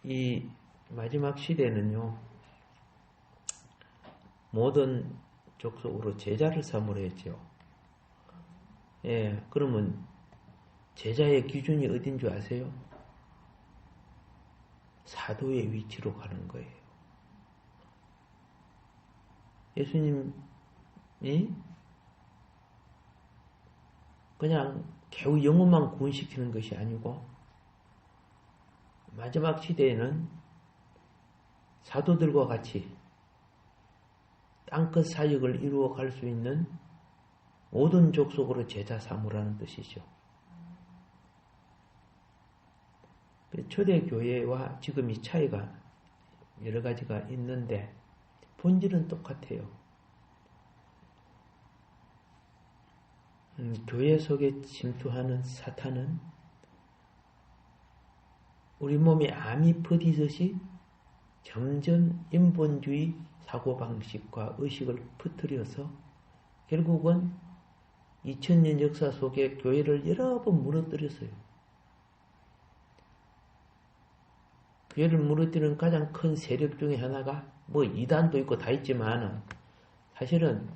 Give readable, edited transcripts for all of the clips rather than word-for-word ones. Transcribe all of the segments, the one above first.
이 마지막 시대는요, 모든 족속으로 제자를 삼으려 했죠. 예, 그러면 제자의 기준이 어딘 줄 아세요? 사도의 위치로 가는 거예요. 예수님이 그냥 겨우 영혼만 구원시키는 것이 아니고 마지막 시대에는 사도들과 같이 땅끝 사역을 이루어 갈 수 있는 모든 족속으로 제자 삼으라는 뜻이죠. 초대교회와 지금 이 차이가 여러 가지가 있는데 본질은 똑같아요. 교회 속에 침투하는 사탄은 우리 몸에 암이 퍼지듯이 점점 인본주의 사고방식과 의식을 퍼뜨려서 결국은 2000년 역사 속에 교회를 여러 번 무너뜨렸어요. 교회를 무너뜨리는 가장 큰 세력 중에 하나가 뭐 이단도 있고 다 있지만 사실은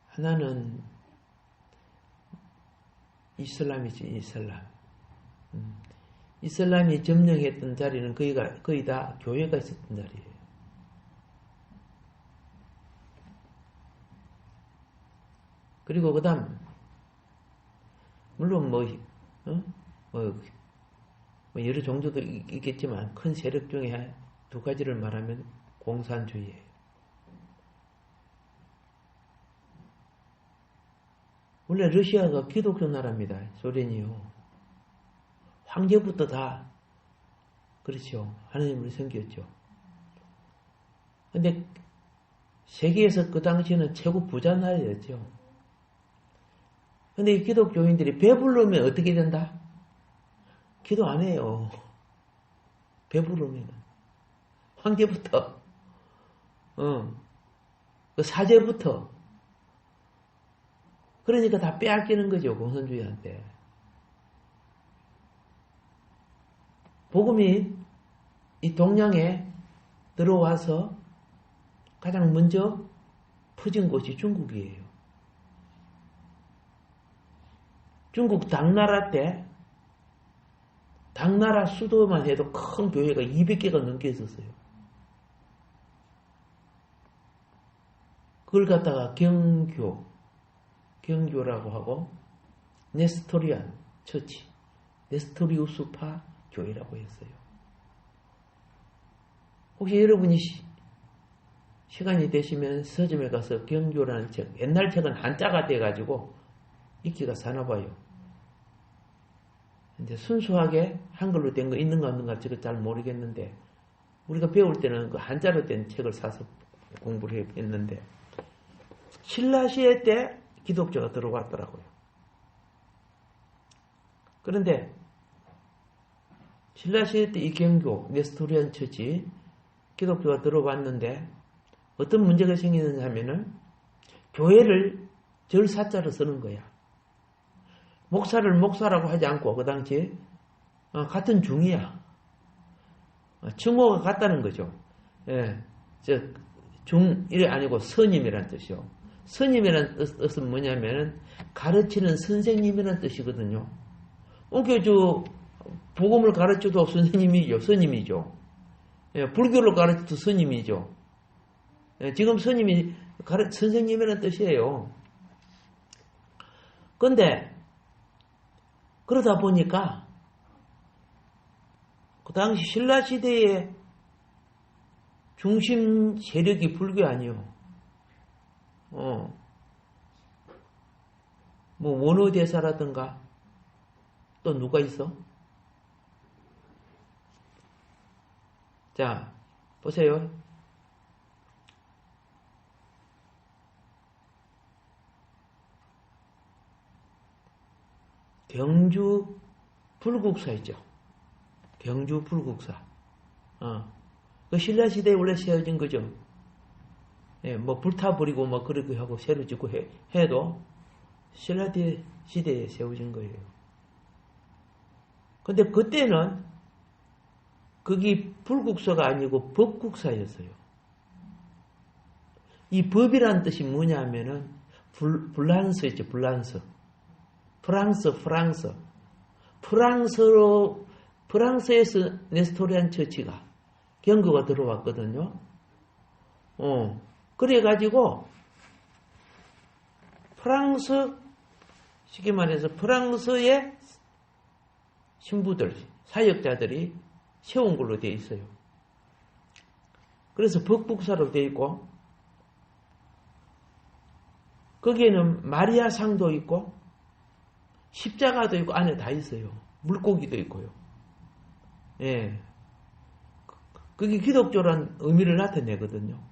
하나는 이슬람이지, 이슬람. 이슬람이 점령했던 자리는 거의 다 교회가 있었던 자리예요. 그리고 그 다음, 물론 여러 종교도 있겠지만 큰 세력 중에 두 가지를 말하면 공산주의예요. 원래 러시아가 기독교 나라입니다. 소련이요. 황제부터 다 그렇죠. 하느님을 섬겼죠. 근데 세계에서 그 당시에는 최고 부자 나라였죠. 근데 이 기독교인들이 배부르면 어떻게 된다? 기도 안 해요. 배부르면. 황제부터, 그 사제부터. 그러니까 다 빼앗기는 거죠, 공산주의한테. 복음이 이 동양에 들어와서 가장 먼저 퍼진 곳이 중국이에요. 중국 당나라 때 당나라 수도만 해도 큰 교회가 200개가 넘게 있었어요. 그걸 갖다가 경교라고 하고 네스토리안 처치, 네스토리우스파 교회라고 했어요. 혹시 여러분이 시간이 되시면 서점에 가서 경교라는 책, 옛날 책은 한자가 돼가지고 읽기가 사나봐요. 근데 순수하게 한글로 된 거 있는가 없는가 저거 잘 모르겠는데 우리가 배울 때는 그 한자로 된 책을 사서 공부를 했는데 신라시대 때 기독교가 들어왔더라고요. 그런데 신라시대 때 이 경교, 네스토리안 처치 기독교가 들어왔는데 어떤 문제가 생기는지 하면은 교회를 절사자로 쓰는 거야. 목사를 목사라고 하지 않고 그 당시에 같은 중이야. 칭호가 같다는 거죠. 예, 이게 아니고 선임이라는 뜻이요. 선임이라는 뜻은 뭐냐면은 가르치는 선생님이라는 뜻이거든요. 그러니까 복음을 가르쳐도 선생님이죠. 선임이죠. 예, 불교를 가르쳐도 선임이죠. 예, 지금 선임이 선생님이라는 뜻이에요. 근데 그러다 보니까 그 당시 신라시대의 중심 세력이 불교 아니요. 원효대사라든가 또 누가 있어? 자, 보세요. 경주 불국사 있죠. 경주 불국사. 그 신라시대에 원래 세워진 거죠. 예, 불타버리고 그렇게 하고 새로 짓고 해도 신라 시대에 세워진 거예요. 근데 그때는 그게 불국사가 아니고 법국사였어요. 이 법이란 뜻이 뭐냐면은 불란서 있죠, 불란서. 프랑스에서 네스토리안 처치가 경고가 들어왔거든요. 그래가지고 쉽게 말해서 프랑스의 신부들, 사역자들이 세운 걸로 되어 있어요. 그래서 법국사로 되어 있고, 거기에는 마리아 상도 있고, 십자가도 있고, 안에 다 있어요. 물고기도 있고요. 예. 그게 기독교란 의미를 나타내거든요.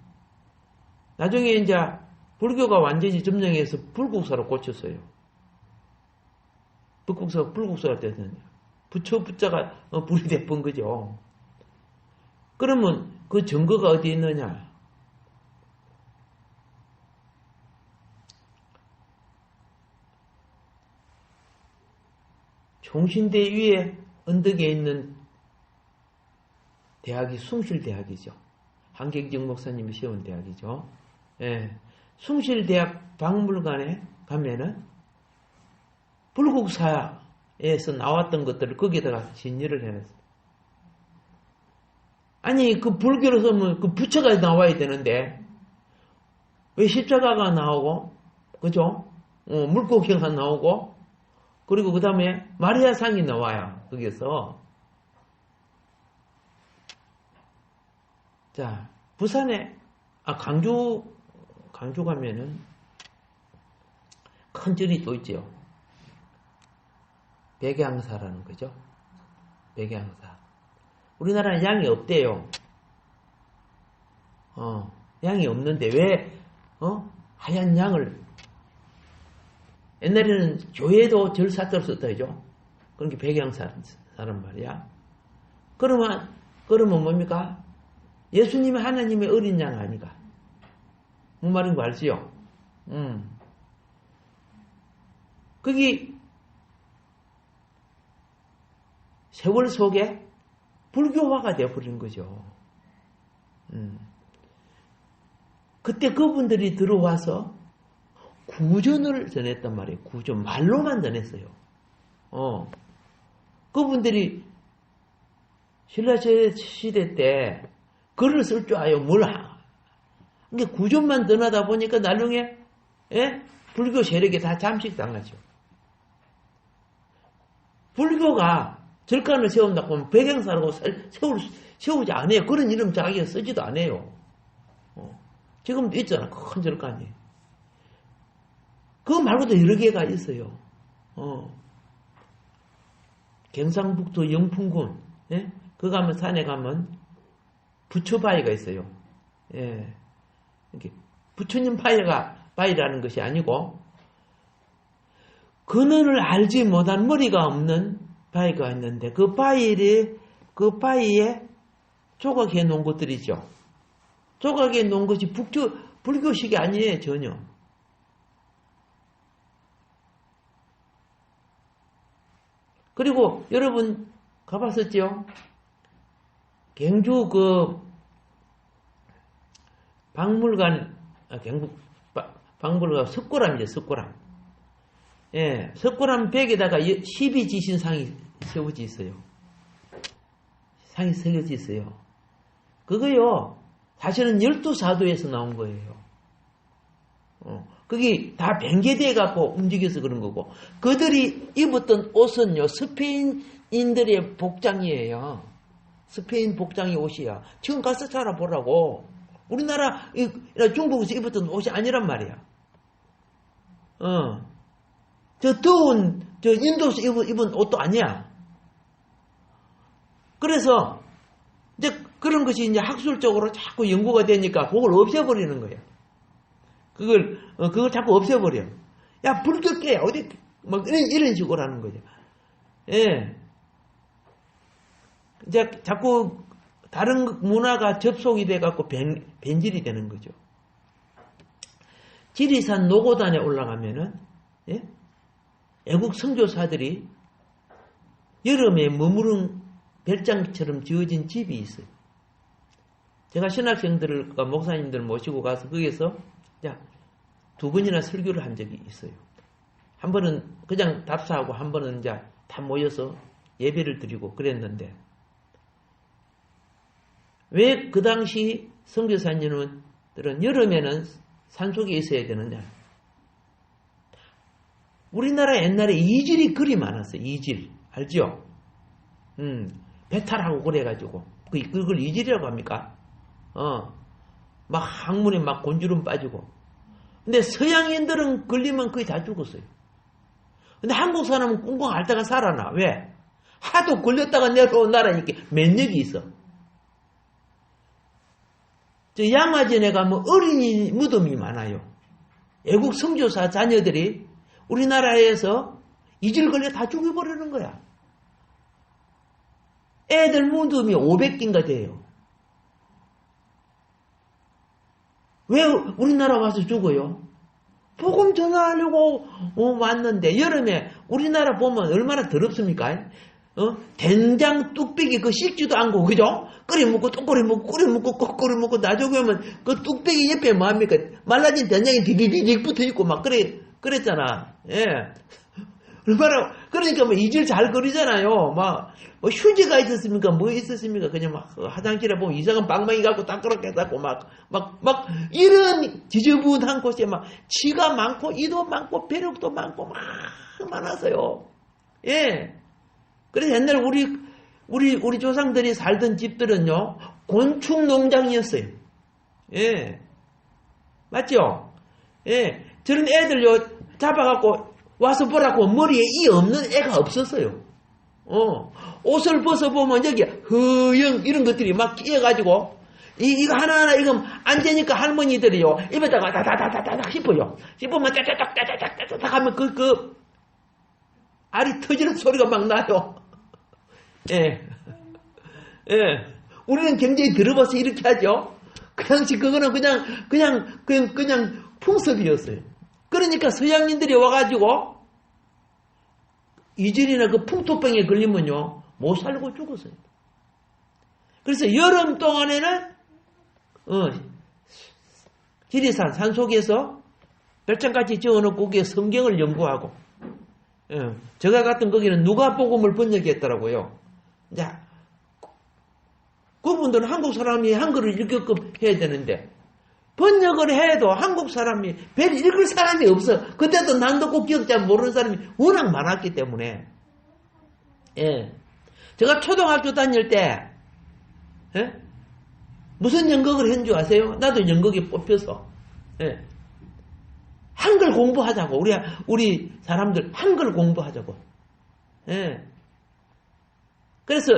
나중에 이제 불교가 완전히 점령해서 불국사로 꽂혔어요. 불국사가 됐거든요. 부처가 불이 돼본 거죠. 그러면 그 증거가 어디 있느냐? 총신대 위에 언덕에 있는 대학이 숭실대학이죠. 한경직 목사님이 세운 대학이죠. 예. 숭실대학 박물관에 가면은 불국사에서 나왔던 것들을 거기에다가 진열을 해놨어요. 아니, 그 불교로 서면 그 부처가 나와야 되는데, 왜 십자가가 나오고, 그죠? 물고기가 나오고, 그리고 그 다음에 마리아상이 나와요. 거기에서. 자, 부산에, 강주 가면은 큰 절이 또 있죠. 백양사라는 거죠. 백양사. 우리나라는 양이 없대요. 양이 없는데 왜, 하얀 양을, 옛날에는 교회도 절사자로 썼다죠. 그런 게 백양사란 말이야. 그러면 뭡니까? 예수님이 하나님의 어린 양 아니가? 뭔 말인 거 알지요? 거기 세월 속에 불교화가 되어버린 거죠. 그때 그분들이 들어와서 구전을 전했단 말이에요. 구전. 말로만 전했어요. 그분들이 신라 시대 때 글을 쓸 줄 아요. 그러니까 구전만 전하다 보니까 나중에 불교 세력에 다 잠식당하죠. 불교가 절간을 세운다고 하면 백양사라고 세우지 않아요. 그런 이름 자기가 쓰지도 않아요. 지금도 있잖아. 큰 절간이. 그거 말고도 여러 개가 있어요. 경상북도 영풍군, 그 가면 산에 가면 부처바위가 있어요. 예. 부처님 바위라는 것이 아니고, 근원을 알지 못한 머리가 없는 바위가 있는데, 그 바위에 조각해 놓은 것들이죠. 조각해 놓은 것이 불교식이 아니에요, 전혀. 그리고 여러분 가봤었죠? 경주 박물관 석고람이죠, 석고람. 예, 석고람 벽에다가 12지신상이 세워져 있어요. 상이 새겨져 있어요. 그거요, 사실은 12사도에서 나온 거예요. 그게 다 변개되어 갖고 움직여서 그런 거고, 그들이 입었던 옷은요, 스페인인들의 복장이에요. 스페인 복장이 옷이야. 지금 가서 찾아보라고. 우리나라, 중국에서 입었던 옷이 아니란 말이야. 저 더운, 인도에서 입은 옷도 아니야. 그래서, 이제 그런 것이 이제 학술적으로 자꾸 연구가 되니까 그걸 없애버리는 거야. 그걸 자꾸 없애버려. 야, 불교계, 어디, 이런 식으로 하는 거죠. 예. 이제 자꾸 다른 문화가 접속이 돼갖고 변질이 되는 거죠. 지리산 노고단에 올라가면은 예? 애국 선교사들이 여름에 머무른 별장처럼 지어진 집이 있어요. 제가 신학생들과 목사님들 모시고 가서 거기에서 두 번이나 설교를 한 적이 있어요. 한 번은 그냥 답사하고 한 번은 이제 다 모여서 예배를 드리고 그랬는데 왜 그 당시 선교사님들은 여름에는 산속에 있어야 되느냐? 우리나라 옛날에 이질이 그리 많았어요. 이질 알죠? 배탈하고 그래가지고 그걸 이질이라고 합니까? 막 항문에 막 곤주름 빠지고. 근데 서양인들은 걸리면 거의 다 죽었어요. 근데 한국 사람은 꽁꽁 앓다가 살아나. 왜? 하도 걸렸다가 내려온 나라니까 면역이 있어. 저 양화전에 가면 어린이 무덤이 많아요. 애국 선교사 자녀들이 우리나라에서 이질 걸려 다 죽여버리는 거야. 애들 무덤이 500개인가 돼요. 왜 우리나라 와서 죽어요? 복음 전하려고 왔는데 여름에 우리나라 보면 얼마나 더럽습니까? 된장 뚝배기 그 씻지도 않고 그죠? 끓여 먹고 또 끓여 먹고 끓여 먹고 꼭 끓여 먹고 나중에 오면 그 뚝배기 옆에 뭐합니까? 말라진 된장이 디디디디 붙어 있고 막 그랬잖아. 예. 얼마나 그러니까 뭐 이질 잘 그리잖아요. 막 뭐 휴지가 있었습니까? 뭐 있었습니까? 그냥 막 화장실에 보면 이상한 방망이 갖고 따끄럽게 갖고 막 이런 지저분한 곳에 막 치가 많고 이도 많고 벼룩도 많고 막 많았어요. 예. 그래서 옛날 우리 조상들이 살던 집들은요 곤충 농장이었어요. 예. 맞죠? 예. 저런 애들요 잡아갖고 와서 보라고 머리에 이 없는 애가 없었어요. 옷을 벗어보면 여기 허영 이런 것들이 막 끼어가지고 이거 하나하나 이거 안 되니까 할머니들이요 입에다가 다다다다닥 씹어요. 씹으면 짜짜닥 하면 그 알이 터지는 소리가 막 나요. 예. 예. 우리는 굉장히 들어봐서 이렇게 하죠. 그 당시 그거는 그냥 풍습이었어요. 그러니까 서양인들이 와가지고 이질이나 그 풍토병에 걸리면요 못 살고 죽었어요. 그래서 여름 동안에는 지리산 산속에서 별장같이 지어놓고 거기에 성경을 연구하고 제가 갔던 거기는 누가복음을 번역했더라고요. 자, 그분들은 한국 사람이 한글을 읽게끔 해야 되는데 번역을 해도 한국 사람이 별 읽을 사람이 없어. 그때도 난독고 기억자 모르는 사람이 워낙 많았기 때문에. 예. 제가 초등학교 다닐 때, 예? 무슨 연극을 했는 줄 아세요? 나도 연극에 뽑혀서. 예. 한글 공부하자고. 우리 사람들 한글 공부하자고. 예. 그래서,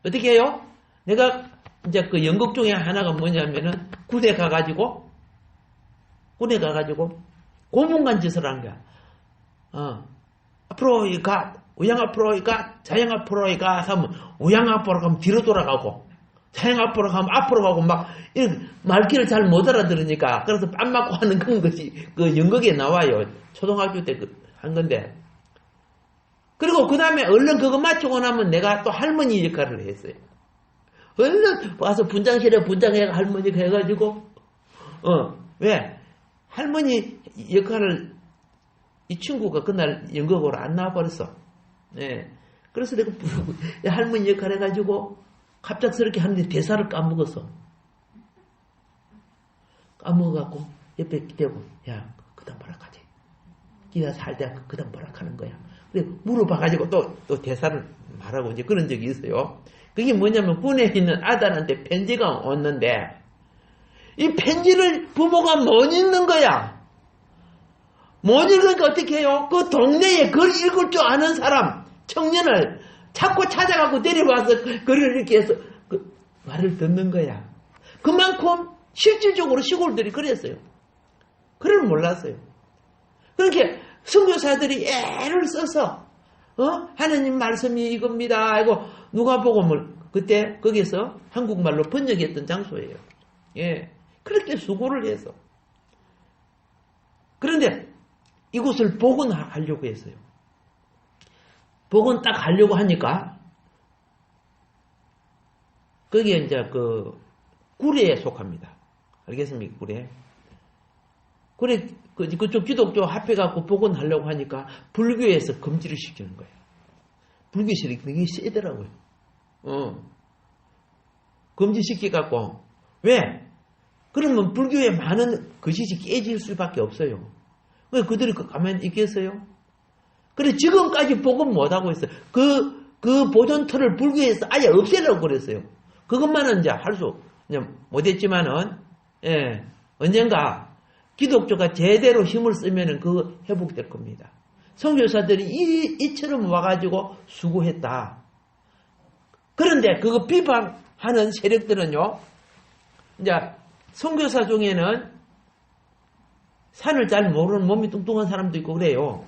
어떻게 해요? 내가 이제 그 연극 중에 하나가 뭐냐면은 군에 가가지고 고문관 짓을 한 거야. 앞으로 가, 우양 앞으로 가, 자양 앞으로 가 하면 우양 앞으로 가면 뒤로 돌아가고 자양 앞으로 가면 앞으로 가고 막 이런 말귀를 잘 못 알아들으니까 그래서 뺨 맞고 하는 그런 것이 그 연극에 나와요. 초등학교 때 한 건데. 그리고 그 다음에 얼른 그거 마치고 나면 내가 또 할머니 역할을 했어요. 얼른 와서 분장실에 분장해 할머니가 해가지고 왜 할머니 역할을 이 친구가 그날 연극으로 안 나와버렸어. 예. 그래서 내가 할머니 역할 해가지고 갑작스럽게 하는데 대사를 까먹었어. 까먹어갖고 옆에 기대고 야 그다음 뭐라 하지? 기다 살때 그다음 뭐라 하는 거야. 그래 물어봐가지고 또 대사를 말하고 이제 그런 적이 있어요. 그게 뭐냐면 군에 있는 아들한테 편지가 왔는데 이 편지를 부모가 못 읽는 거야. 못 읽으니까 어떻게 해요? 그 동네에 글 읽을 줄 아는 사람 청년을 자꾸 찾아가고 데려와서 글을 이렇게 해서 그 말을 듣는 거야. 그만큼 실질적으로 시골들이 그랬어요. 글을 몰랐어요. 그렇게 선교사들이 애를 써서 하나님 말씀이 이겁니다. 이거 누가복음을 그때 거기서 한국말로 번역했던 장소예요. 예, 그렇게 수고를 해서. 그런데 이곳을 복원하려고 했어요. 복원 딱 하려고 하니까 거기에 이제 그 구례에 속합니다. 알겠습니까? 구례. 구례 그쪽 기독교 합해갖고 복원하려고 하니까 불교에서 금지를 시키는 거예요. 불교실이 되게 세더라고요. 금지시켜갖고 왜? 그러면 불교의 많은 거짓이 깨질 수밖에 없어요. 왜 그들이 가만히 있겠어요? 그래 지금까지 복원 못하고 있어요. 그 보존틀을 불교에서 아예 없애려고 그랬어요. 그것만은 이제 할 수 못했지만은 언젠가 기독교가 제대로 힘을 쓰면은 그거 회복될 겁니다. 선교사들이 이처럼 와가지고 수고했다. 그런데 그거 비판하는 세력들은요, 이제 선교사 중에는 산을 잘 모르는 몸이 뚱뚱한 사람도 있고 그래요.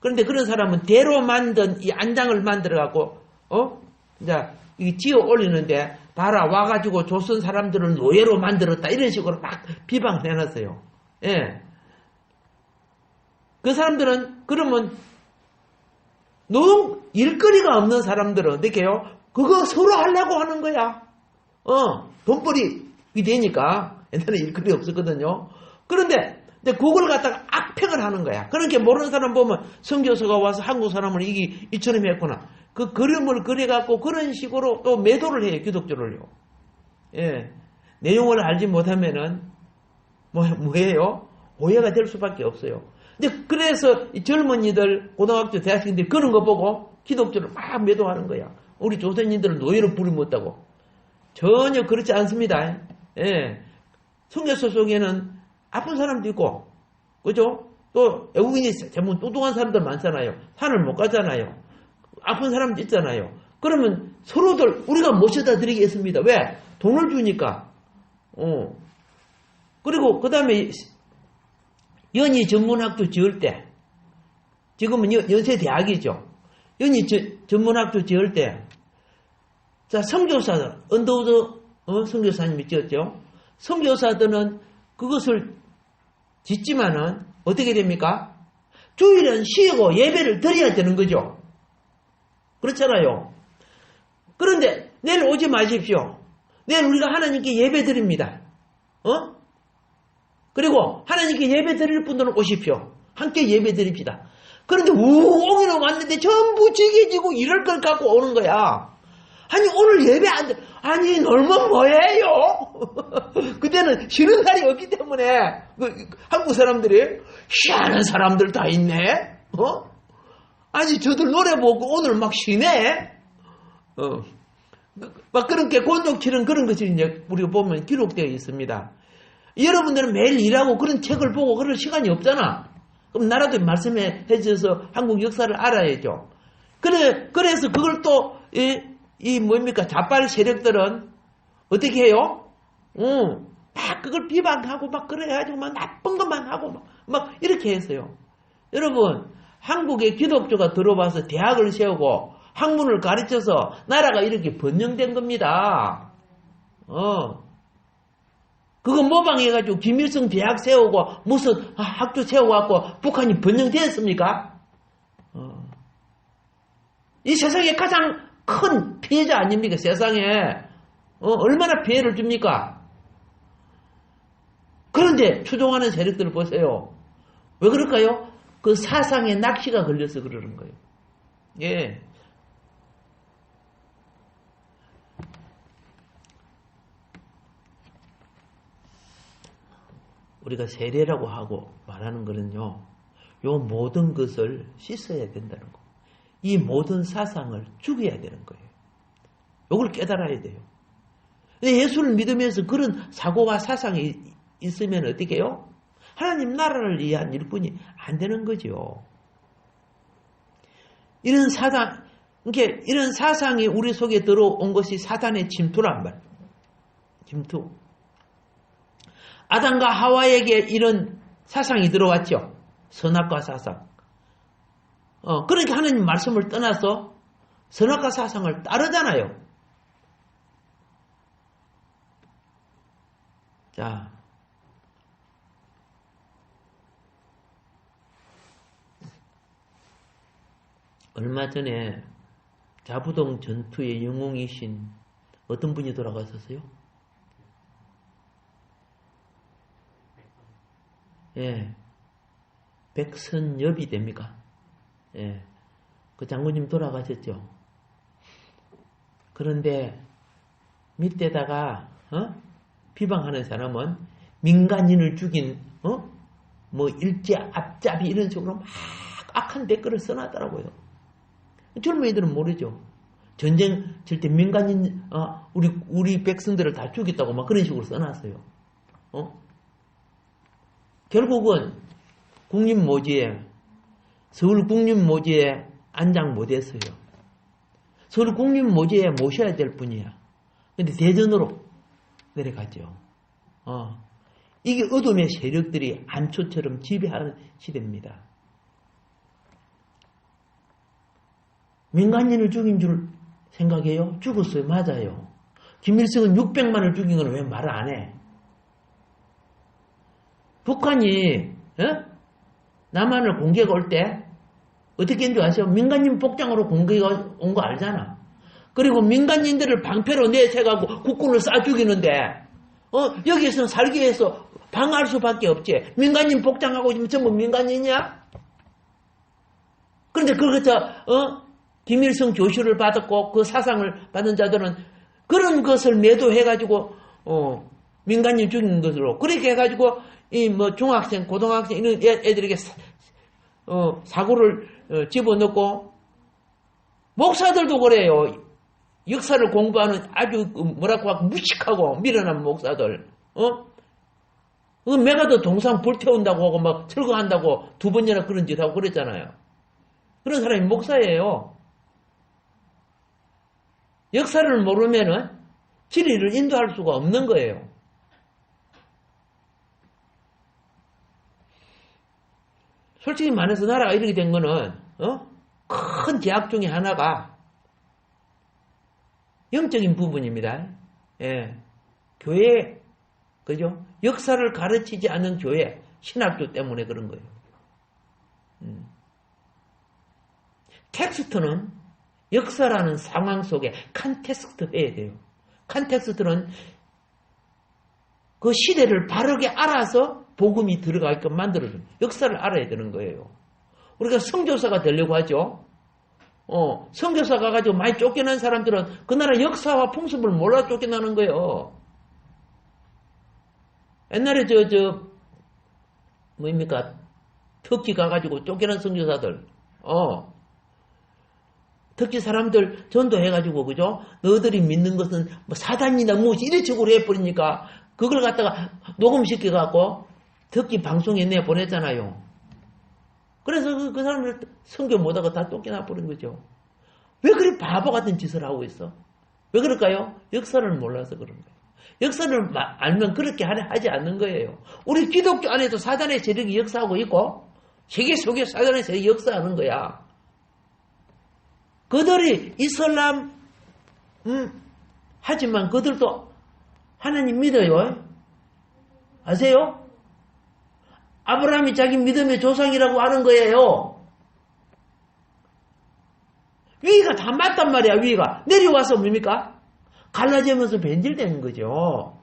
그런데 그런 사람은 대로 만든 이 안장을 만들어갖고, 이제 이 지어 올리는데, 봐라, 와가지고 조선 사람들을 노예로 만들었다. 이런 식으로 막 비방을 해놨어요. 예. 그 사람들은, 그러면, 일거리가 없는 사람들은 어떻게 해요? 그거 서로 하려고 하는 거야. 돈벌이 되니까. 옛날에 일거리 없었거든요. 그런데, 그걸 갖다가 악평을 하는 거야. 그렇게 모르는 사람 보면 선교사가 와서 한국 사람을 이처럼 했구나. 그 그림을 그려갖고 그런 식으로 또 매도를 해요. 기독교를요. 예. 내용을 알지 못하면은 뭐예요? 오해가 될 수밖에 없어요. 근데 그래서 이 젊은이들, 고등학교, 대학생들이 그런 거 보고 기독교를 막 매도하는 거야. 우리 조선인들은 노예로 부림었다고. 전혀 그렇지 않습니다. 예. 선교사 속에는 아픈 사람도 있고, 그죠? 또 외국인이 대부분 뚱뚱한 사람들 많잖아요. 산을 못 가잖아요. 아픈 사람도 있잖아요. 그러면 서로들 우리가 모셔다 드리겠습니다. 왜? 돈을 주니까. 그리고 그 다음에 연희 전문학교 지을 때, 지금은 연세대학이죠. 연희 전문학교 지을 때, 자, 선교사들, 언더우드 선교사님이 지었죠. 선교사들은 그것을 짓지만은 어떻게 됩니까? 주일은 쉬고 예배를 드려야 되는 거죠. 그렇잖아요. 그런데 내일 오지 마십시오. 내일 우리가 하나님께 예배 드립니다. 그리고 하나님께 예배 드릴 분들은 오십시오. 함께 예배 드립시다. 그런데 우엉이로 왔는데 전부 지게지고 이럴 걸 갖고 오는 거야. 아니 오늘 예배 안 돼. 아니 놀면 뭐예요? 그때는 쉬는 날이 없기 때문에 한국 사람들이 희한한 사람들 다 있네. 아니 저들 노래 보고 오늘 막 쉬네. 막 그렇게 곤욕치는 그런 것이 이제 우리가 보면 기록되어 있습니다. 여러분들은 매일 일하고 그런 책을 보고 그럴 시간이 없잖아. 그럼 나라도 말씀해 주셔서 한국 역사를 알아야죠. 그래서 그걸 또 뭡니까? 좌빨 세력들은 어떻게 해요? 막 그걸 비방하고 막 그래가지고 막 나쁜 것만 하고 막 이렇게 했어요. 여러분, 한국에 기독교가 들어와서 대학을 세우고 학문을 가르쳐서 나라가 이렇게 번영된 겁니다. 그거 모방해가지고 김일성 대학 세우고 무슨 학교 세워갖고 북한이 번영되었습니까? 이 세상에 가장 큰 피해자 아닙니까? 세상에 얼마나 피해를 줍니까? 그런데 추종하는 세력들을 보세요. 왜 그럴까요? 그 사상에 낚시가 걸려서 그러는 거예요. 예. 우리가 세례라고 하고 말하는 거는요, 요 모든 것을 씻어야 된다는 거. 이 모든 사상을 죽여야 되는 거예요. 요걸 깨달아야 돼요. 예수를 믿으면서 그런 사고와 사상이 있으면 어떻게 해요? 하나님 나라를 위한 일꾼이 안 되는 거죠. 이런 사상이 우리 속에 들어온 것이 사단의 침투란 말. 침투. 아담과 하와에게 이런 사상이 들어왔죠. 선악과 사상. 그러니까 하나님 말씀을 떠나서 선악과 사상을 따르잖아요. 자, 얼마 전에 자부동 전투의 영웅이신 어떤 분이 돌아가셨어요? 예, 백선엽이 됩니까? 예, 그 장군님 돌아가셨죠. 그런데 밑에다가 비방하는 사람은 민간인을 죽인 뭐 일제 앞잡이 이런 식으로 막 악한 댓글을 써놨더라고요. 젊은이들은 모르죠. 전쟁 칠 때 민간인 우리 백성들을 다 죽였다고 막 그런 식으로 써놨어요. 결국은 국립모지에 서울 국립모지에 안장 못했어요. 서울 국립모지에 모셔야 될 분이야. 근데 대전으로 내려갔죠. 이게 어둠의 세력들이 암초처럼 지배하는 시대입니다. 민간인을 죽인 줄 생각해요? 죽었어요. 맞아요. 김일성은 600만을 죽인 건 왜 말을 안 해? 북한이 남한을 공개가 올 때 어떻게 했는지 아세요? 민간인 복장으로 공개가 온 거 알잖아. 그리고 민간인들을 방패로 내세가고 국군을 쏴 죽이는데 여기에서는 살기 위해서 방어할 수밖에 없지. 민간인 복장하고 있으면 전부 민간인이야? 그런데 김일성 교시를 받았고 그 사상을 받은 자들은 그런 것을 매도해가지고 민간인 죽인 것으로 그렇게 해가지고 중학생, 고등학생 이런 애들에게 사고를 집어넣고 목사들도 그래요. 역사를 공부하는 아주 뭐라고 하고 무식하고 미련한 목사들. 메가더 동상 불태운다고 하고 막 철거한다고 2번이나 그런 짓 하고 그랬잖아요. 그런 사람이 목사예요. 역사를 모르면은 진리를 인도할 수가 없는 거예요. 솔직히 말해서 나라가 이렇게 된 거는 큰 제약 중에 하나가 영적인 부분입니다. 예. 교회, 그죠? 역사를 가르치지 않는 교회, 신학교 때문에 그런 거예요. 텍스트는 역사라는 상황 속에 컨텍스트 해야 돼요. 컨텍스트는 그 시대를 바르게 알아서 복음이 들어가게끔 만들어줘요. 역사를 알아야 되는 거예요. 우리가 선교사가 되려고 하죠. 선교사 가가지고 많이 쫓겨난 사람들은 그 나라 역사와 풍습을 몰라 쫓겨나는 거예요. 옛날에 뭡니까? 터키 가가지고 쫓겨난 선교사들, 터키 사람들 전도해가지고, 그죠? 너희들이 믿는 것은 뭐 사단이나 무엇이 이런 식으로 해버리니까 그걸 갖다가 녹음시켜갖고 터키 방송에 내보냈잖아요. 그래서 그 사람들 선교 못하고 다 쫓겨나 버린 거죠. 왜 그리 바보 같은 짓을 하고 있어? 왜 그럴까요? 역사를 몰라서 그런 거예요. 역사를 알면 그렇게 하지 않는 거예요. 우리 기독교 안에도 사단의 세력이 역사하고 있고 세계 속에 사단의 세력이 역사하는 거야. 그들이 이슬람 하지만 그들도 하나님 믿어요. 아세요? 아브라함이 자기 믿음의 조상이라고 하는 거예요. 위가 다 맞단 말이야. 위가 내려와서 뭡니까? 갈라지면서 변질되는 거죠.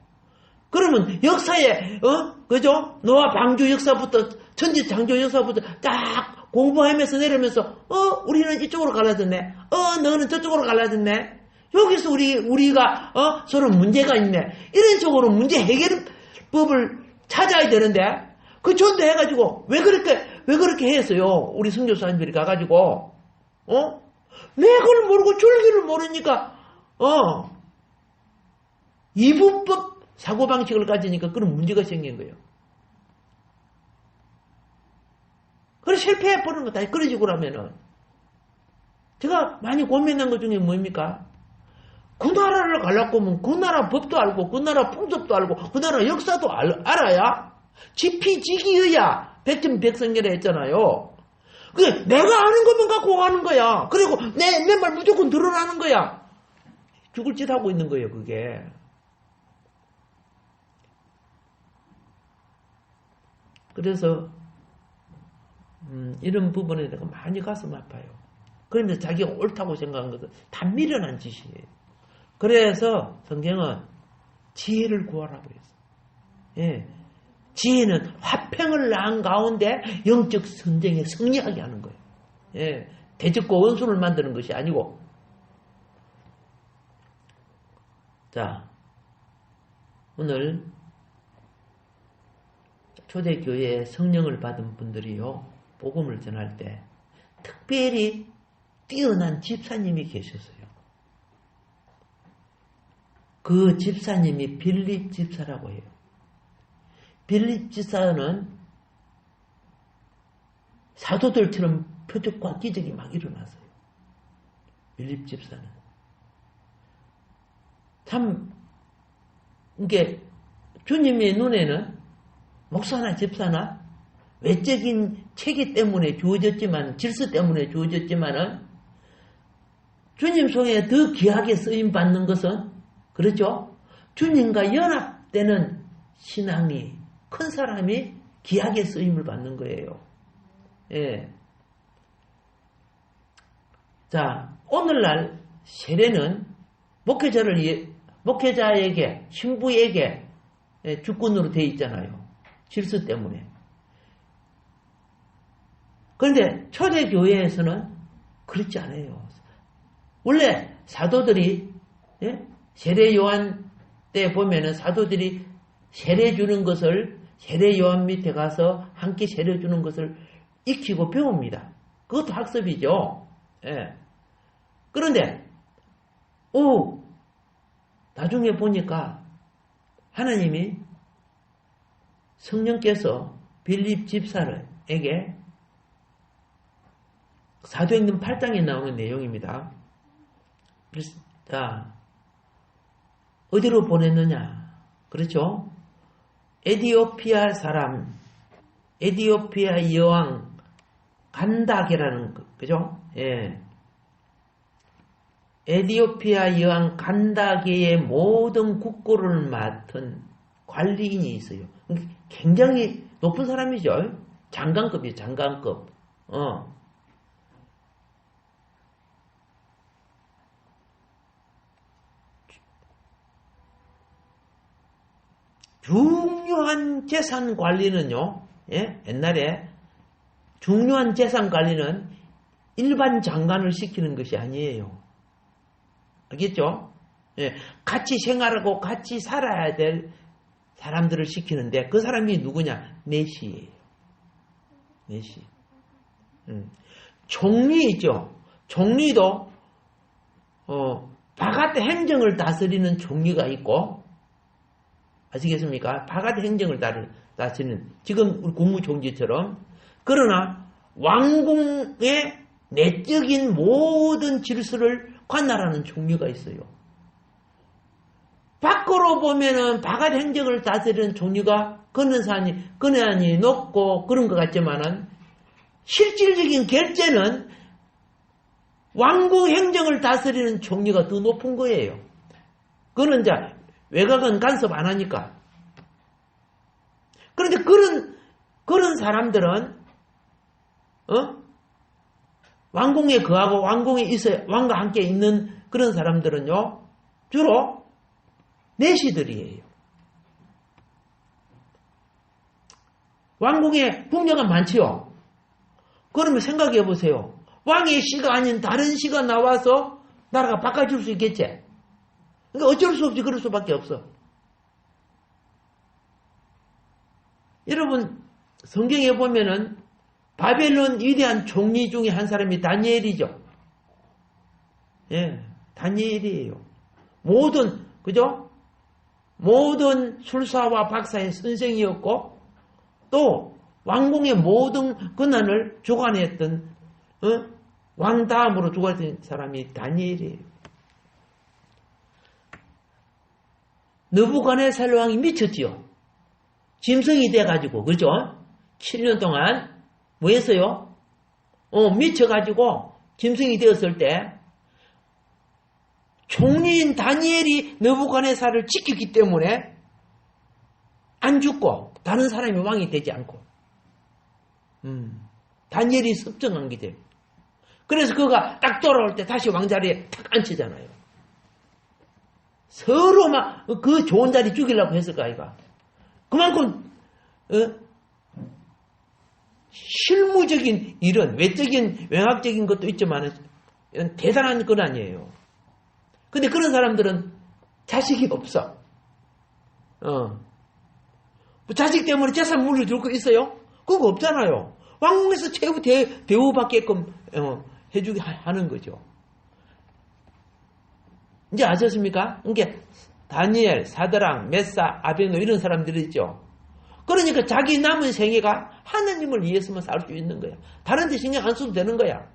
그러면 역사에 그죠? 노아 방주 역사부터 천지 창조 역사부터 딱 공부하면서 내려면서 우리는 이쪽으로 갈라졌네. 너는 저쪽으로 갈라졌네. 여기서 우리가 서로 문제가 있네. 이런 식으로 문제 해결법을 찾아야 되는데 그 전도해가지고 왜 그렇게 했어요? 우리 선교사님들이 가가지고 맥을 모르고 줄기를 모르니까 이분법 사고방식을 가지니까 그런 문제가 생긴 거예요. 그래서 실패해버리는 거 다 그런 식으로 하면은 제가 많이 고민한 것 중에 뭡니까? 그 나라를 가려고 하면 그 나라 법도 알고 그 나라 풍습도 알고 그 나라 역사도 알아야 지피지기여야 백전백승이라 했잖아요. 그게 내가 아는 것만 갖고 가는 거야. 그리고 내 말 무조건 드러나는 거야. 죽을 짓 하고 있는 거예요, 그게. 그래서 이런 부분에 내가 많이 가슴 아파요. 그러면서 자기가 옳다고 생각한 것은 다 미련한 짓이에요. 그래서 성경은 지혜를 구하라고 했어. 예. 지혜는 화평을 낳은 가운데 영적 선쟁에 승리하게 하는 거예요. 예. 대적과 원수를 만드는 것이 아니고. 자, 오늘 초대교회에 성령을 받은 분들이요, 복음을 전할 때 특별히 뛰어난 집사님이 계셨어요. 그 집사님이 빌립 집사라고 해요. 빌립 집사는 사도들처럼 표적과 기적이 막 일어났어요. 빌립 집사는. 참, 이게 주님의 눈에는 목사나 집사나 외적인 체계 때문에 주어졌지만, 질서 때문에 주어졌지만은 주님 손에 더 귀하게 쓰임 받는 것은, 그렇죠? 주님과 연합되는 신앙이, 큰 사람이 귀하게 쓰임을 받는 거예요. 예. 자, 오늘날 세례는 목회자에게, 신부에게 주권으로 되어 있잖아요. 질서 때문에. 그런데 초대교회에서는 그렇지 않아요. 원래 사도들이, 세례 요한 때 보면은 사도들이 세례 주는 것을, 세례 요한 밑에 가서 함께 세례 주는 것을 익히고 배웁니다. 그것도 학습이죠. 예. 그런데, 나중에 보니까 하나님이 성령께서 빌립 집사에게 사도행전 8장에 나오는 내용입니다. 자, 어디로 보냈느냐? 그렇죠? 에디오피아 사람, 에디오피아 여왕 간다게라는 거, 그죠? 예. 에디오피아 여왕 간다게의 모든 국고를 맡은 관리인이 있어요. 굉장히 높은 사람이죠. 장관급이에요, 장관급. 중요한 재산 관리는요, 예? 옛날에 중요한 재산 관리는 일반 장관을 시키는 것이 아니에요. 알겠죠? 예. 같이 생활하고 같이 살아야 될 사람들을 시키는데 그 사람이 누구냐? 내시예요. 내시. 총리 있죠? 총리도 바깥 행정을 다스리는 총리가 있고, 아시겠습니까? 바깥 행정을 다스리는, 지금 우리 국무총리처럼. 그러나 왕궁의 내적인 모든 질서를 관할하는 총리가 있어요. 밖으로 보면은 바깥 행정을 다스리는 총리가 권한이 높고 그런 것 같지만은 실질적인 결재는 왕궁 행정을 다스리는 총리가 더 높은 거예요. 그는 이제 외곽은 간섭 안 하니까. 그런데 그런 사람들은, 왕궁에 거하고 왕궁에 있어야, 왕과 함께 있는 그런 사람들은요, 주로 내시들이에요. 왕궁에 궁녀가 많지요. 그러면 생각해 보세요. 왕의 씨가 아닌 다른 씨가 나와서 나라가 바꿔줄 수 있겠지? 그러니까 어쩔 수 없이 그럴 수밖에 없어. 여러분, 성경에 보면은 바벨론 위대한 총리 중에 한 사람이 다니엘이죠. 예, 다니엘이에요. 그죠? 모든 술사와 박사의 선생이었고, 또 왕궁의 모든 권한을 주관했던, 왕 다음으로 주관했던 사람이 다니엘이에요. 느부갓네살 왕이 미쳤지요. 짐승이 돼가지고, 그죠? 7년 동안 뭐 했어요? 미쳐가지고 짐승이 되었을 때 총리인 다니엘이 느부갓네살을 지켰기 때문에 안 죽고 다른 사람이 왕이 되지 않고 다니엘이 섭정한 게 돼요. 그래서 그가 딱 돌아올 때 다시 왕자리에 탁 앉히잖아요. 서로 막 그 좋은 자리 죽이려고 했을까 아이가. 그만큼 실무적인 일은 외적인 외학적인 것도 있지만 대단한 건 아니에요. 근데 그런 사람들은 자식이 없어. 뭐 자식 때문에 재산 물려줄 거 있어요? 그거 없잖아요. 왕궁에서 최후 대우받게끔 해주게 하는 거죠. 이제 아셨습니까? 이게 다니엘, 사드랑, 메사, 아베노 이런 사람들이 있죠. 그러니까 자기 남은 생애가 하나님을 위해서만 살 수 있는 거야. 다른 데 신경 안 써도 되는 거야.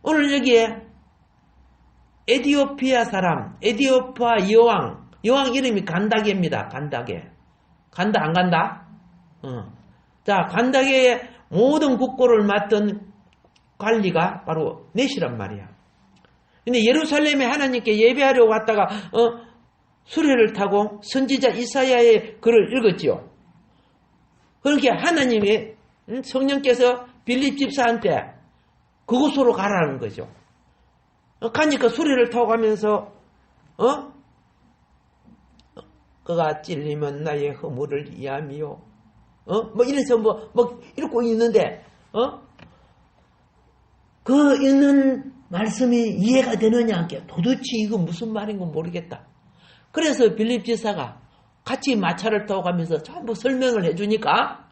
오늘 여기에 에디오피아 사람, 에디오피아 여왕 이름이 간다게입니다. 간다게. 간다 안 간다? 자, 간다게의 모든 국고를 맡은 관리가 바로 넷이란 말이야. 근데 예루살렘에 하나님께 예배하려고 갔다가 수레를 타고 선지자 이사야의 글을 읽었지요. 그렇게 하나님이 성령께서 빌립 집사한테 그곳으로 가라는 거죠. 가니까 수레를 타고 가면서 그가 찔리면 나의 허물을 이해하며 뭐 이래서 뭐 읽고 있는데 그 읽는 말씀이 이해가 되느냐 도대체 이거 무슨 말인 건 모르겠다. 그래서 빌립 지사가 같이 마차를 타고 가면서 전부 설명을 해주니까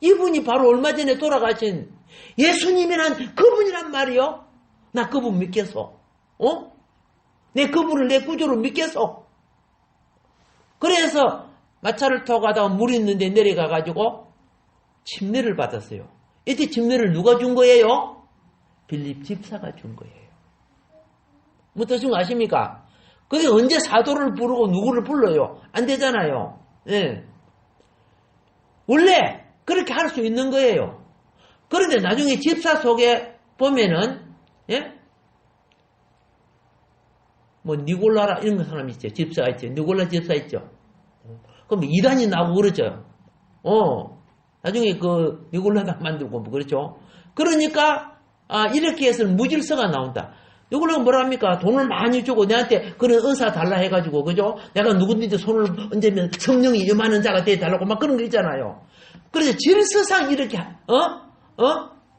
이분이 바로 얼마 전에 돌아가신 예수님이란 그분이란 말이요. 나 그분 믿겠어. 내 그분을 내 구주로 믿겠어. 그래서 마차를 타고 가다가 물이 있는데 내려가가지고 침례를 받았어요. 이때 침례를 누가 준 거예요? 빌립 집사가 준 거예요. 뭐 뜻인 거 아십니까? 그게 언제 사도를 부르고 누구를 불러요? 안 되잖아요. 예. 원래 그렇게 할 수 있는 거예요. 그런데 나중에 집사 속에 보면은 뭐 니골라라 이런 사람 있죠. 집사가 있죠. 니골라 집사 있죠. 그럼 이단이 나오고 그러죠. 나중에 그 니골라당 만들고 뭐 그렇죠. 그러니까 이렇게 해서 무질서가 나온다. 이걸로 뭐라 합니까? 돈을 많이 주고 내한테 그런 은사 달라 해가지고 그죠? 내가 누구든지 손을 얹으면 성령이 임하는 자가 되달라고 막 그런 거 있잖아요. 그래서 질서상 이렇게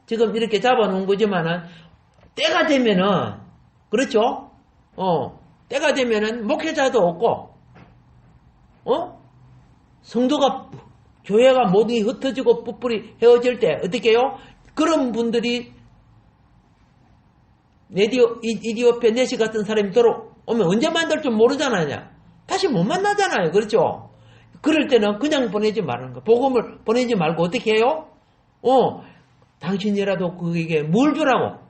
지금 이렇게 잡아놓은 거지만은 때가 되면은 그렇죠? 때가 되면은 목회자도 없고 성도가 교회가 모든 게 흩어지고 뿔뿔이 헤어질 때 어떻게 해요? 그런 분들이 이디오피아 네시 같은 사람이 들어오면 언제 만날 줄 모르잖아요. 다시 못 만나잖아요. 그렇죠? 그럴 때는 그냥 보내지 말는 거. 복음을 보내지 말고 어떻게 해요? 당신이라도 그에게 뭘 주라고?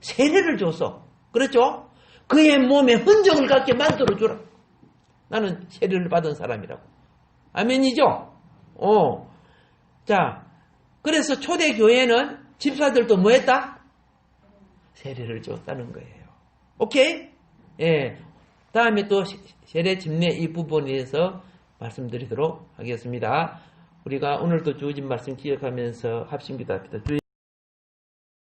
세례를 줬어. 그렇죠? 그의 몸에 흔적을 갖게 만들어주라. 나는 세례를 받은 사람이라고. 아멘이죠? 자, 그래서 초대교회는 집사들도 뭐 했다? 세례를 줬다는 거예요. 오케이? 예. 다음에 또 세례 집례 이 부분에 대해서 말씀드리도록 하겠습니다. 우리가 오늘도 주어진 말씀 기억하면서 합심기도합시다.